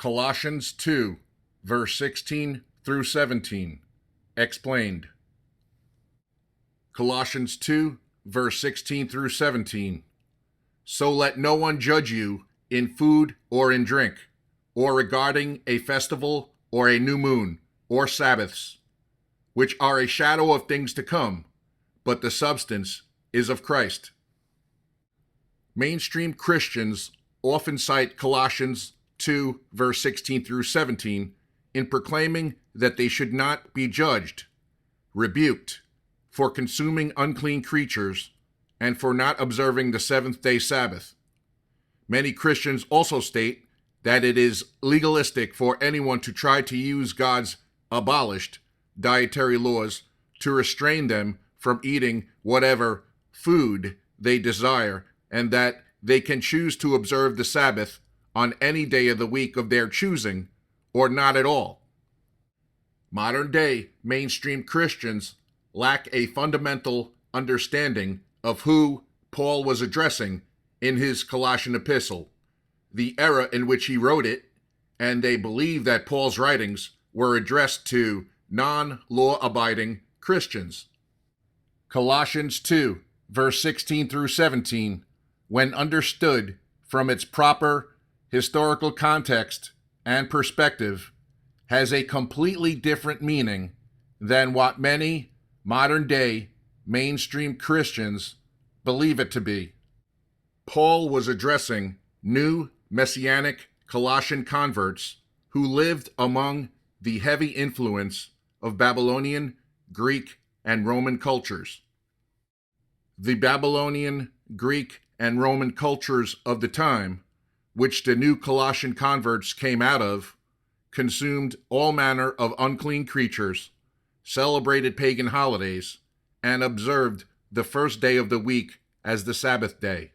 Colossians 2, verse 16 through 17. Explained. Colossians 2, verse 16 through 17. So let no one judge you in food or in drink, or regarding a festival or a new moon or Sabbaths, which are a shadow of things to come, but the substance is of Christ. Mainstream Christians often cite Colossians 2, verse 16 through 17 in proclaiming that they should not be judged, rebuked, for consuming unclean creatures, and for not observing the seventh-day Sabbath. Many Christians also state that it is legalistic for anyone to try to use God's abolished dietary laws to restrain them from eating whatever food they desire, and that they can choose to observe the Sabbath on any day of the week of their choosing, or not at all. Modern-day mainstream Christians lack a fundamental understanding of who Paul was addressing in his Colossian epistle, the era in which he wrote it, and they believe that Paul's writings were addressed to non-law-abiding Christians. Colossians 2, verse 16 through 17, when understood from its proper historical context and perspective, has a completely different meaning than what many modern-day mainstream Christians believe it to be. Paul was addressing new Messianic Colossian converts who lived among the heavy influence of Babylonian, Greek, and Roman cultures. The Babylonian, Greek, and Roman cultures of the time, which the new Colossian converts came out of, consumed all manner of unclean creatures, celebrated pagan holidays, and observed the first day of the week as the Sabbath day.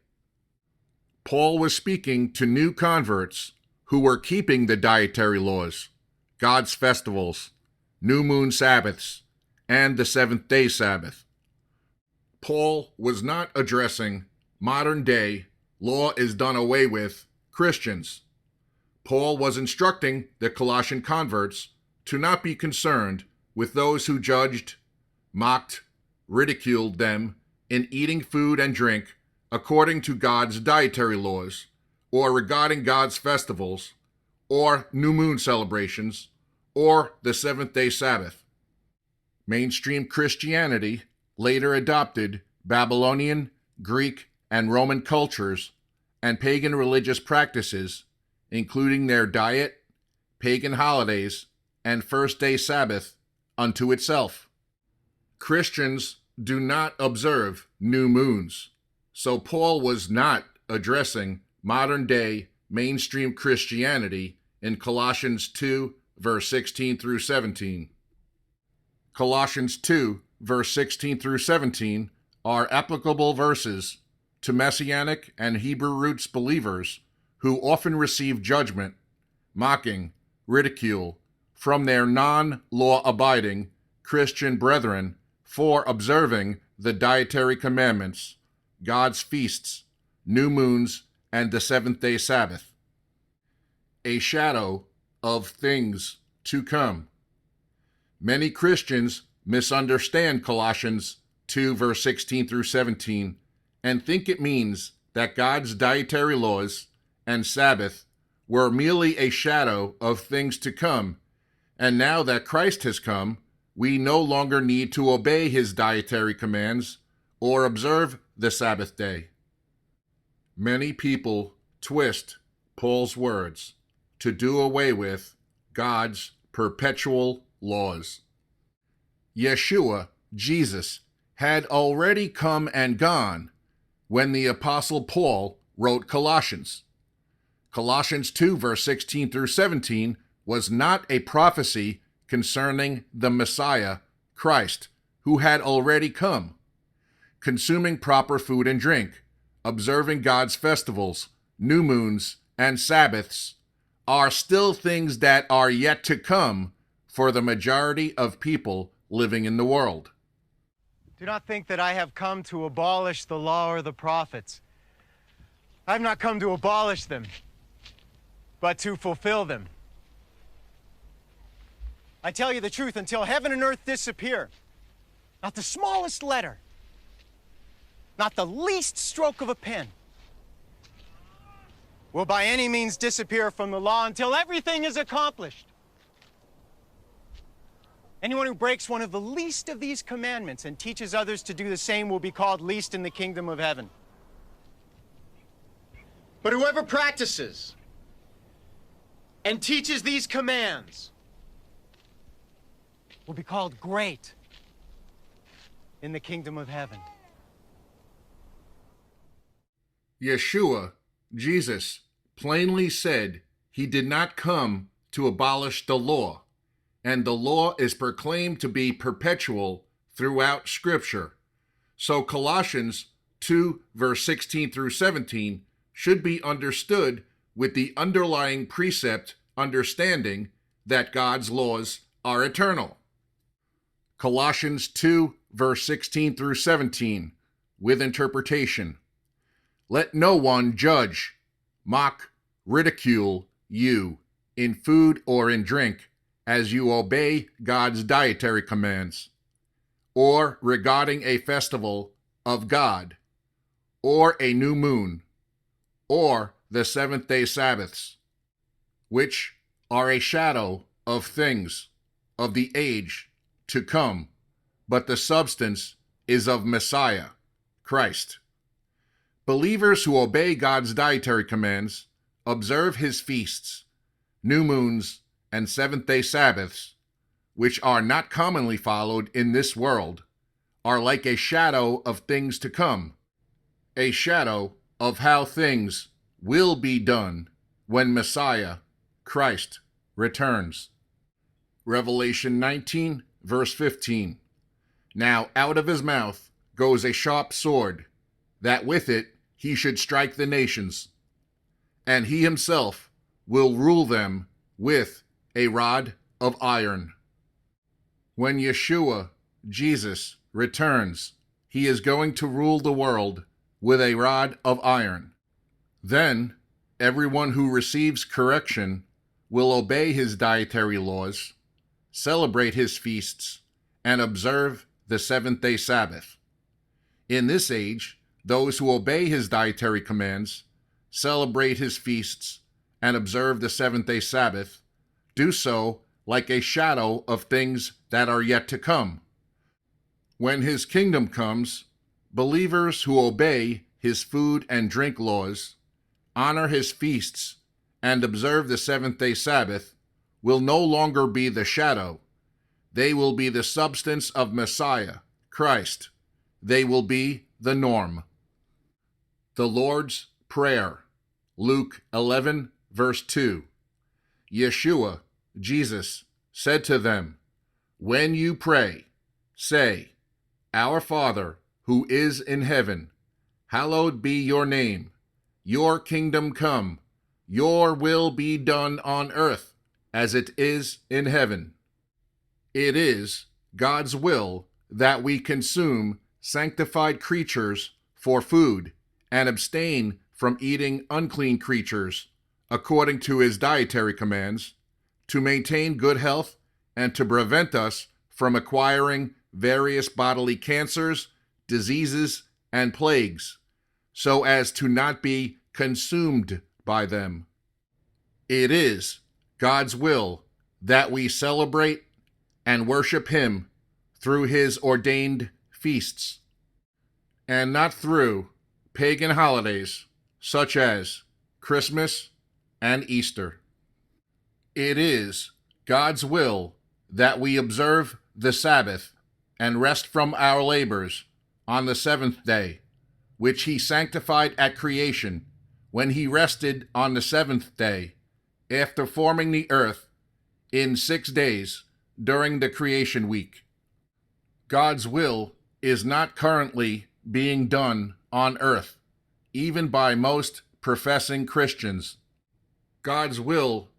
Paul was speaking to new converts who were keeping the dietary laws, God's festivals, new moon Sabbaths, and the seventh-day Sabbath. Paul was not addressing modern-day, law is done away with Christians. Paul was instructing the Colossian converts to not be concerned with those who judged, mocked, ridiculed them in eating food and drink according to God's dietary laws, or regarding God's festivals, or new moon celebrations, or the seventh-day Sabbath. Mainstream Christianity later adopted Babylonian, Greek, and Roman cultures and pagan religious practices, including their diet, pagan holidays, and first-day Sabbath, unto itself. Christians do not observe new moons, so Paul was not addressing modern-day mainstream Christianity in Colossians 2, verse 16 through 17. Colossians 2, verse 16 through 17 are applicable verses to Messianic and Hebrew roots believers who often receive judgment, mocking, ridicule from their non-law-abiding Christian brethren for observing the dietary commandments, God's feasts, new moons, and the seventh-day Sabbath. A shadow of things to come. Many Christians misunderstand Colossians 2, verse 16 through 17, and think it means that God's dietary laws and Sabbath were merely a shadow of things to come, and now that Christ has come, we no longer need to obey his dietary commands or observe the Sabbath day. Many people twist Paul's words to do away with God's perpetual laws. Yeshua, Jesus, had already come and gone when the Apostle Paul wrote Colossians. Colossians 2, verse 16 through 17 was not a prophecy concerning the Messiah, Christ, who had already come. Consuming proper food and drink, observing God's festivals, new moons, and Sabbaths are still things that are yet to come for the majority of people living in the world. Do not think that I have come to abolish the law or the prophets. I have not come to abolish them, but to fulfill them. I tell you the truth, until heaven and earth disappear, not the smallest letter, not the least stroke of a pen, will by any means disappear from the law until everything is accomplished. Anyone who breaks one of the least of these commandments and teaches others to do the same will be called least in the kingdom of heaven. But whoever practices and teaches these commands will be called great in the kingdom of heaven. Yeshua, Jesus, plainly said he did not come to abolish the law, and the law is proclaimed to be perpetual throughout Scripture. So Colossians 2, verse 16 through 17 should be understood with the underlying precept understanding that God's laws are eternal. Colossians 2, verse 16 through 17, with interpretation. Let no one judge, mock, ridicule you in food or in drink, as you obey God's dietary commands, or regarding a festival of God, or a new moon, or the seventh-day Sabbaths, which are a shadow of things of the age to come, but the substance is of Messiah, Christ. Believers who obey God's dietary commands, observe his feasts, new moons, and seventh-day Sabbaths, which are not commonly followed in this world, are like a shadow of things to come, a shadow of how things will be done when Messiah, Christ, returns. Revelation 19, verse 15. Now out of his mouth goes a sharp sword, that with it he should strike the nations, and he himself will rule them with a rod of iron. When Yeshua, Jesus, returns, he is going to rule the world with a rod of iron. Then everyone who receives correction will obey his dietary laws, celebrate his feasts, and observe the seventh-day Sabbath. In this age, those who obey his dietary commands, celebrate his feasts, and observe the seventh-day Sabbath do so like a shadow of things that are yet to come. When his kingdom comes, believers who obey his food and drink laws, honor his feasts, and observe the seventh-day Sabbath will no longer be the shadow. They will be the substance of Messiah, Christ. They will be the norm. The Lord's Prayer, Luke 11, verse 2. Yeshua, Jesus, said to them, when you pray, say, Our Father, who is in heaven, hallowed be your name. Your kingdom come. Your will be done on earth as it is in heaven. It is God's will that we consume sanctified creatures for food and abstain from eating unclean creatures according to his dietary commands, to maintain good health and to prevent us from acquiring various bodily cancers, diseases, and plagues, so as to not be consumed by them. It is God's will that we celebrate and worship him through his ordained feasts, and not through pagan holidays such as Christmas and Easter. It is God's will that we observe the Sabbath and rest from our labors on the seventh day, which he sanctified at creation, when he rested on the seventh day, after forming the earth in 6 days during the creation week. God's will is not currently being done on earth, even by most professing Christians. God's will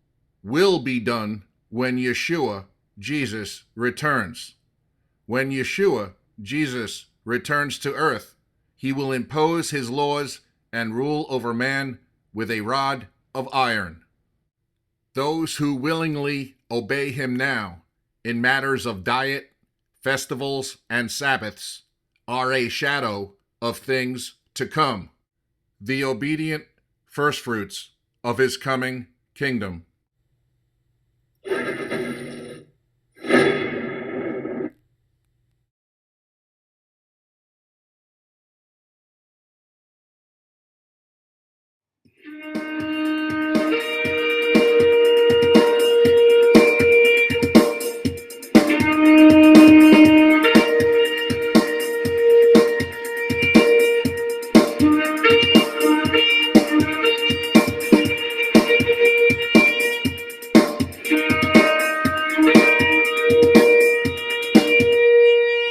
be done when Yeshua, Jesus, returns. When Yeshua, Jesus, returns to earth, he will impose his laws and rule over man with a rod of iron. Those who willingly obey him now in matters of diet, festivals, and Sabbaths are a shadow of things to come, the obedient firstfruits of his coming kingdom.